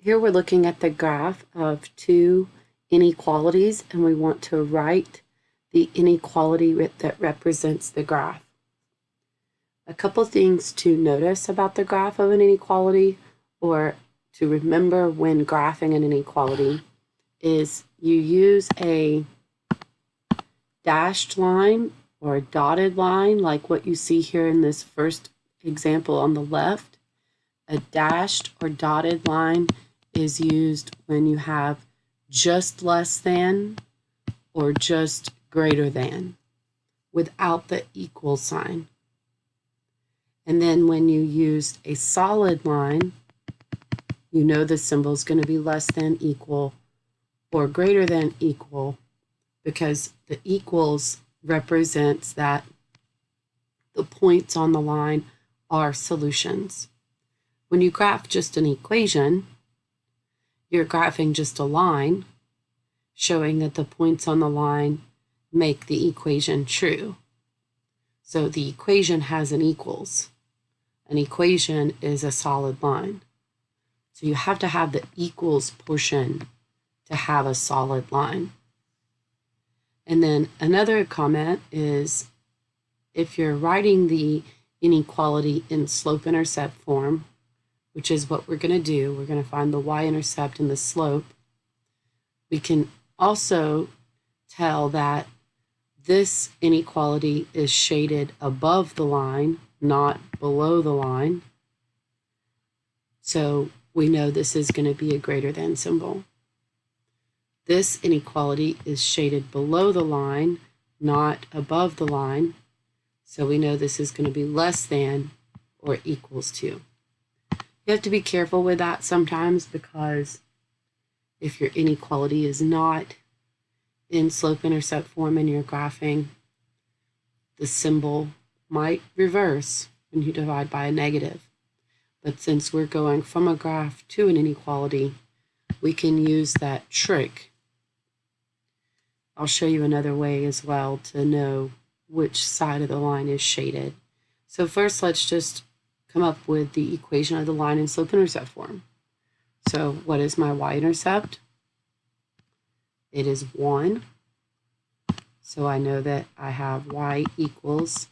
Here we're looking at the graph of two inequalities, and we want to write the inequality that represents the graph. A couple things to notice about the graph of an inequality, or to remember when graphing an inequality, is you use a dashed line or a dotted line like what you see here in this first example on the left. A dashed or dotted line is used when you have just less than or just greater than without the equal sign. And then when you use a solid line, you know the symbol is going to be less than, equal, or greater than equal, because the equals represents that the points on the line are solutions. When you graph just an equation, you're graphing just a line, showing that the points on the line make the equation true. So the equation has an equals. An equation is a solid line. So you have to have the equals portion to have a solid line. And then another comment is, if you're writing the inequality in slope-intercept form, which is what we're going to do, we're going to find the y-intercept and the slope, we can also tell that this inequality is shaded above the line, not below the line. So we know this is going to be a greater than symbol. This inequality is shaded below the line, not above the line. So we know this is going to be less than or equals to. You have to be careful with that sometimes, because if your inequality is not in slope-intercept form and you're graphing, the symbol might reverse when you divide by a negative. But since we're going from a graph to an inequality, we can use that trick. I'll show you another way as well to know which side of the line is shaded. So first, let's just come up with the equation of the line in slope-intercept form. So what is my y-intercept? It is 1. So I know that I have y equals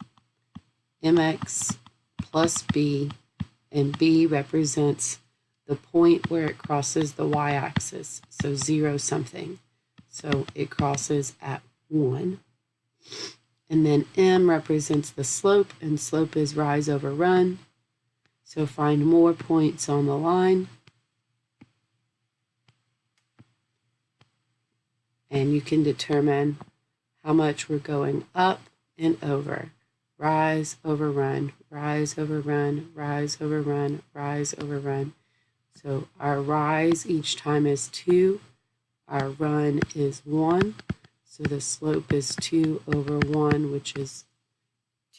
mx plus b, and b represents the point where it crosses the y-axis, so 0 something. So it crosses at 1. And then m represents the slope, and slope is rise over run. So find more points on the line. And you can determine how much we're going up and over. Rise over run, rise over run, rise over run, rise over run. So our rise each time is 2. Our run is 1. So the slope is 2 over 1, which is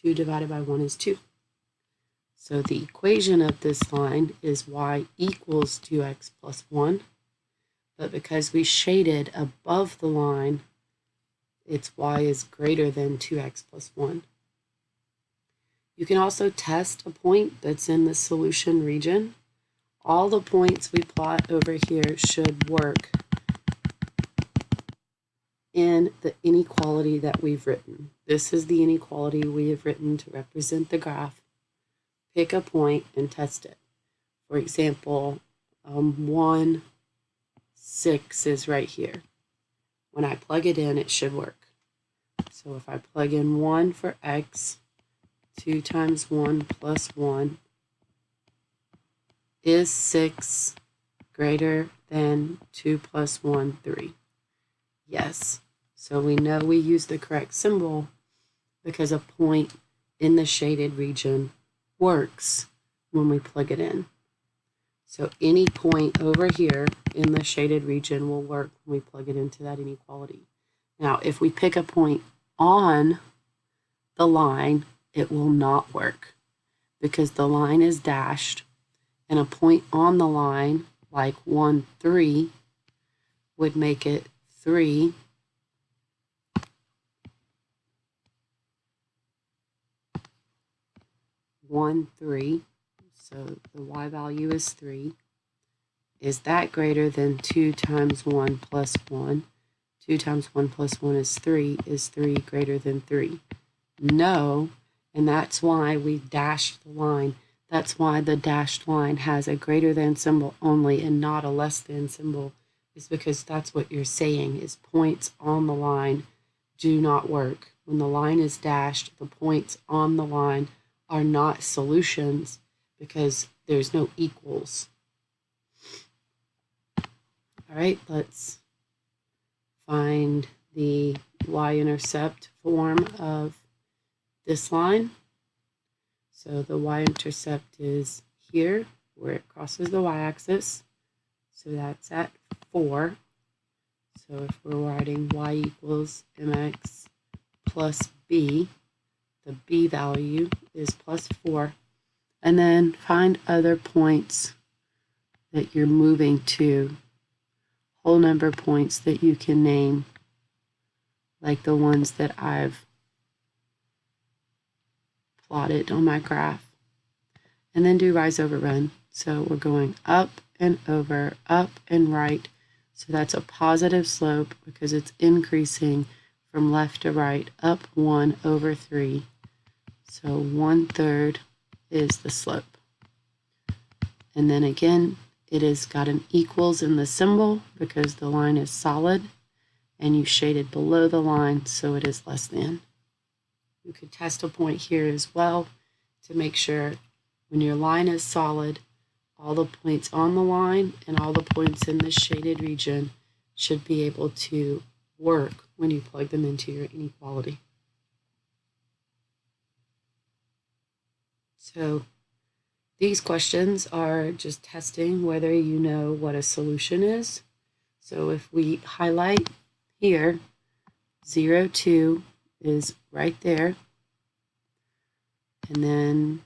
2 divided by 1 is 2. So the equation of this line is y equals 2x plus 1. But because we shaded above the line, its y is greater than 2x plus 1. You can also test a point that's in the solution region. All the points we plot over here should work in the inequality that we've written. This is the inequality we have written to represent the graph. Pick a point and test it. For example, 1, 6 is right here. When I plug it in, it should work. So if I plug in 1 for x, 2 times 1 plus 1, is 6 greater than 2 plus 1, 3? Yes. So we know we use the correct symbol because a point in the shaded region works when we plug it in. So any point over here in the shaded region will work when we plug it into that inequality. Now, if we pick a point on the line, it will not work because the line is dashed, and a point on the line, like 1, 3, would make it 3 1, 3. So the y value is 3. is that greater than 2 times 1 plus 1? 2 times 1 plus 1 is 3. Is 3 greater than 3? No, and that's why we dashed the line. That's why the dashed line has a greater than symbol only and not a less than symbol, is because that's what you're saying, is points on the line do not work. When the line is dashed, the points on the line are not solutions because there's no equals. All right, let's find the y-intercept form of this line. So the y-intercept is here where it crosses the y-axis. So that's at 4. So if we're writing y equals mx plus b, the b value is plus 4. And then find other points that you're moving to, whole number points that you can name, like the ones that I've plotted on my graph. And then do rise over run. So we're going up and over, up and right. So that's a positive slope because it's increasing from left to right, up 1 over 3. So 1/3 is the slope. And then again, it has got an equals in the symbol because the line is solid, and you shaded below the line, so it is less than. You could test a point here as well to make sure when your line is solid, all the points on the line and all the points in the shaded region should be able to work when you plug them into your inequality. So these questions are just testing whether you know what a solution is. So if we highlight here, 0, 2 is right there, and then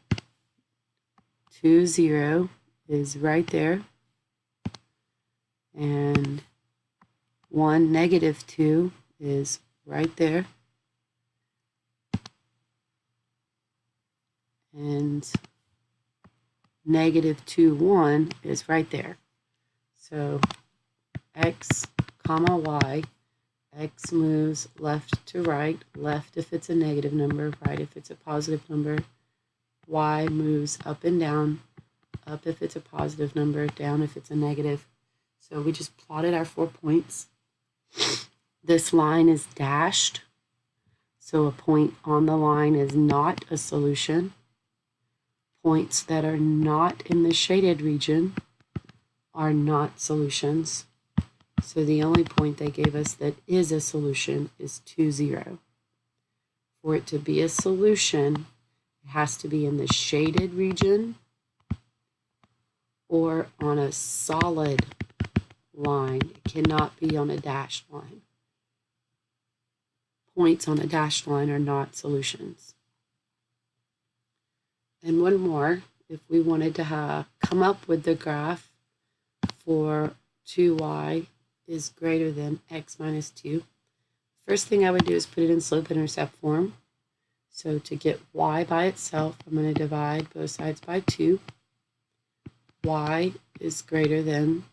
2, 0 is right there, and 1, -2 is right there, and -2, 1 is right there. So x comma y, x moves left to right, left if it's a negative number, right if it's a positive number. Y moves up and down, up if it's a positive number, down if it's a negative. So we just plotted our 4 points. This line is dashed, so a point on the line is not a solution. Points that are not in the shaded region are not solutions. So the only point they gave us that is a solution is 2, 0. For it to be a solution, it has to be in the shaded region or on a solid line. It cannot be on a dashed line. Points on a dashed line are not solutions. And one more, if we wanted to come up with the graph for 2y is greater than x minus 2, first thing I would do is put it in slope-intercept form. So to get y by itself, I'm going to divide both sides by 2. Y is greater than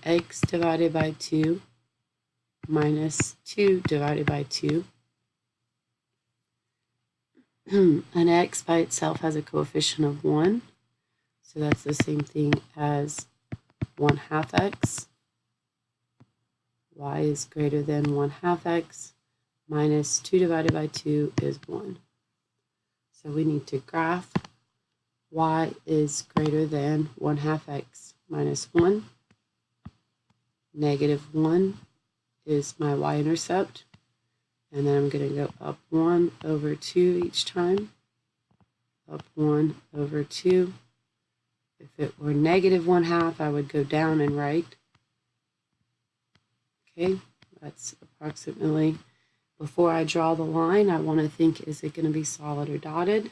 x divided by 2 minus 2 divided by 2. An x by itself has a coefficient of 1, so that's the same thing as 1/2 x. Y is greater than 1/2 x minus 2 divided by 2 is 1. So we need to graph y is greater than 1/2 x minus 1. -1 is my y-intercept. And then I'm going to go up 1 over 2 each time. Up 1 over 2. If it were -1/2, I would go down and right. Okay, that's approximately. Before I draw the line, I want to think, is it going to be solid or dotted?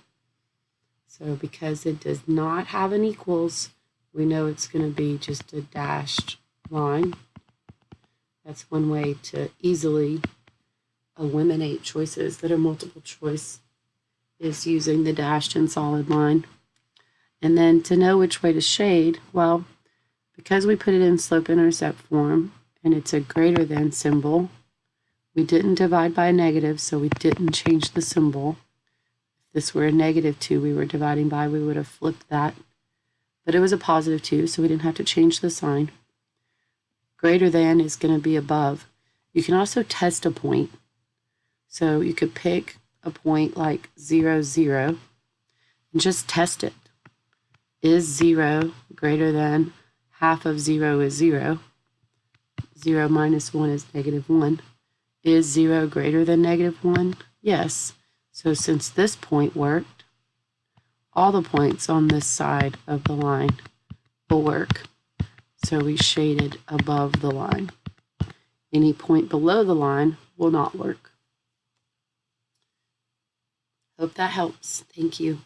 So because it does not have an equals, we know it's going to be just a dashed line. That's one way to easily eliminate choices that are multiple choice, is using the dashed and solid line. And then to know which way to shade, well, Because we put it in slope-intercept form and it's a greater than symbol, we didn't divide by a negative, so we didn't change the symbol. If this were a -2 we were dividing by, we would have flipped that. But it was a +2, so we didn't have to change the sign. Greater than is going to be above. You can also test a point. So you could pick a point like 0, 0, and just test it. Is 0 greater than half of 0 is 0? 0 minus 1 is -1. Is 0 greater than -1? Yes. So since this point worked, all the points on this side of the line will work. So we shaded above the line. Any point below the line will not work. Hope that helps. Thank you.